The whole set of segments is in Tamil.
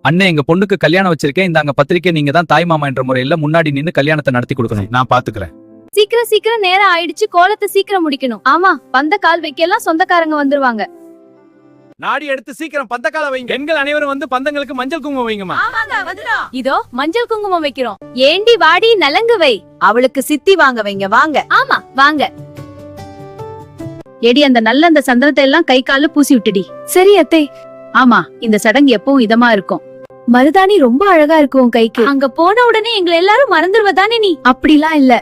அண்ணே, எங்க பொண்ணுக்கு கல்யாணம் வச்சிருக்கேன், இந்தாங்க பத்திரிக்கை. நீங்க தான் தாய் மாமா என்ற முறையில முன்னாடி நின்னு கல்யாணத்தை நடத்தி கொடுக்கணும். நான் பாத்துக்கிறேன். சீக்கிரம் நேரம் ஆயிடுச்சு. கோலத்தை சீக்கிரம் முடிக்கணும். ஆமா, பந்த கால் வைக்கலாம், சொந்தக்காரங்க வந்துருவாங்க. நாடி எடுத்து சீக்கிரம் பந்தக்கால வைங்க. பெண்கள் அனைவரும் வந்து பந்தங்களுக்கு மஞ்சள் குங்குமம் வைங்கம்மா. இதோ மஞ்சள் குங்குமம் வைக்கிறோம். ஏண்டி வாடி நலங்கு வை. அவளுக்கு சித்தி வாங்க வைங்க. வாங்க. ஆமா வாங்க. எடி அந்த நல்ல சந்தனத்தை எல்லாம் கை கால்ல பூசி விட்டுடி. சரி அத்தை. ஆமா, இந்த சடங்கு எப்பவும் இதமா இருக்கும். மருதாணி ரொம்ப அழகா இருக்கும் உன் கைக்கு. அங்க போன உடனே எங்களை எல்லாரும் மறந்துடுவதானே நீ? அப்படிலாம் இல்ல.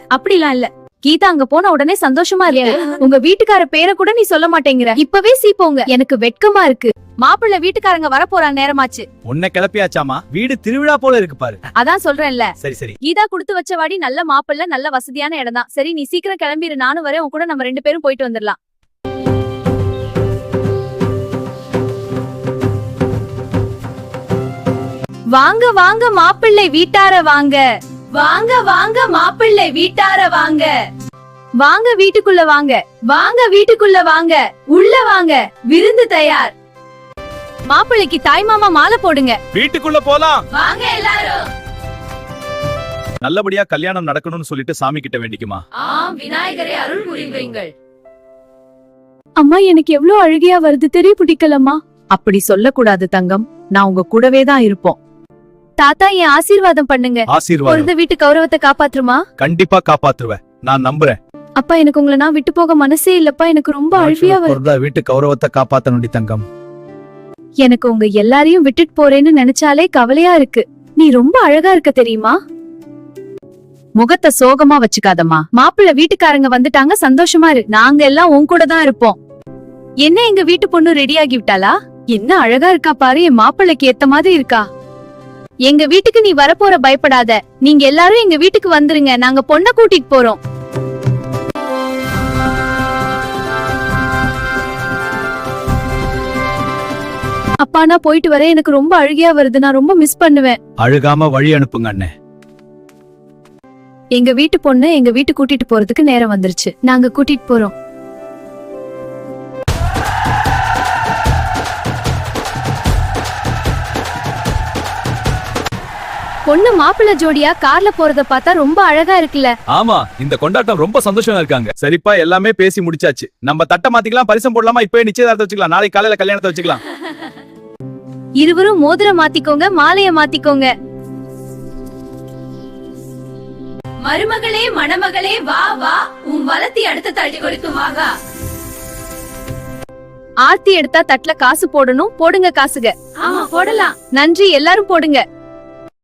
கீதா, அங்க போன உடனே சந்தோஷமா இருக்கு. உங்க வீட்டுக்கார பேரை கூட நீ சொல்ல மாட்டேங்கிற. இப்பவே சீப்போங்க. எனக்கு வெட்கமா இருக்கு. மாப்பிள்ளை வீட்டுக்காரங்க வரப்போற நேரமாச்சு. உன்னை கிளப்பியாச்சாமா? வீடு திருவிழா போல இருக்கு பாரு. அதான் சொல்றேன்ல. சரி. கீதா குடுத்து வச்ச வாடி நல்ல மாப்பிள்ளை, நல்ல வசதியான இடம் தான். சரி, நீ சீக்கிரம் கிளம்பிரு. நானும் வரேன் உன் கூட. நம்ம 2 பேரும் போயிட்டு வந்துடலாம். வாங்க மாப்பிள்ளை வீட்டார வாங்க. வாங்க மாப்பிள்ளை வீட்டார வாங்க. வாங்க வீட்டுக்குள்ள வாங்க. உள்ள வாங்க. விருந்து தயார். மாப்பிள்ளைக்கு தாய் மாமா மாலை போடுங்க. வீட்டுக்குள்ள போலாம். வாங்க எல்லாரும். நல்லபடியா கல்யாணம் நடக்கணும்னு சொல்லிட்டு சாமி கிட்ட வேண்டிக்குமா. விநாயகரே அருள் புரிவீங்கள். அம்மா, எனக்கு எவ்வளவு அழுகையா வருது. தெரிய பிடிக்கலம்மா. அப்படி சொல்லக்கூடாது தங்கம். நான் உங்க கூடவே தான் இருப்போம். தாத்தா, என் ஆசீர்வாதம் பண்ணுங்க. ஆசீர்வாதம் வீட்டு கௌரவத்தை காப்பாற்றுமா? கண்டிப்பா காப்பாத்துவேன். நான் நம்புறேன். அப்பா, எனக்கு உங்களை நான் விட்டு போக மனசே இல்லப்பா. எனக்கு ரொம்ப அழுகையா வருது. வீட்டு கௌரவத்தை காப்பாத்தணும்டி தங்கம். எனக்கு உங்க எல்லாரையும் விட்டுட்டு போறேன்னு நினைச்சாலே கவலையா இருக்கு. நீ ரொம்ப அழகா இருக்க தெரியுமா? முகத்தை சோகமா வச்சுக்காதம்மா. மாப்பிள்ளை வீட்டுக்காரங்க வந்துட்டாங்க, சந்தோஷமா இரு. நாங்க எல்லாம் உன் கூட தான் இருப்போம். என்ன, எங்க வீட்டு பொண்ணு ரெடி ஆகி விட்டாளா? என்ன அழகா இருக்கா பாரு. என் மாப்பிள்ளைக்கு ஏத்த மாதிரி இருக்கா. எங்க வீட்டுக்கு நீ வரப்போற, பயப்படாத. நீங்க எல்லாரும் எங்க வீட்டுக்கு வந்துருங்க. நாங்க பொண்ணை கூட்டிட்டு போறோம். அப்பா, நான் போயிட்டு வரேன். எனக்கு ரொம்ப அழுகையா வருது. நான் ரொம்ப மிஸ் பண்ணுவேன். அழுகாம வழி அனுப்புங்க அண்ணே. எங்க வீட்டு பொண்ணு எங்க வீட்டு கூட்டிட்டு போறதுக்கு நேரம் வந்துருச்சு. நாங்க கூட்டிட்டு போறோம். பொண்ணு மாப்பிள்ளை ஜோடியா கார்ல போறத பார்த்தா ரொம்ப அழகா இருக்குல்ல. ஆமா, இந்த கொண்டாட்டம் ரொம்ப சந்தோஷமா இருக்காங்க. சரிப்பா, எல்லாமே பேசி முடிச்சாச்சு. நம்ம தட்டை மாத்திக்கலாம், பரிசம் போடலாமா? இப்பவே நிச்சயதார்த்தம் வச்சுக்கலாம். நாளைக்கு காலையில கல்யாணத்தை வச்சுக்கலாம். இருவரும் மோதிரம் மாத்திக்கோங்க, மாலைய மாத்திக்கோங்க. மருமகளே, மணமகளே, வா வா. உன் வலத்தி அடுத்த தள்ளி கொடுத்து வாகா. ஆர்த்தி எடுத்தா தட்டுல காசு போடணும். போடுங்க காசுக. ஆமா, போடலாம். நன்றி, எல்லாரும் போடுங்க.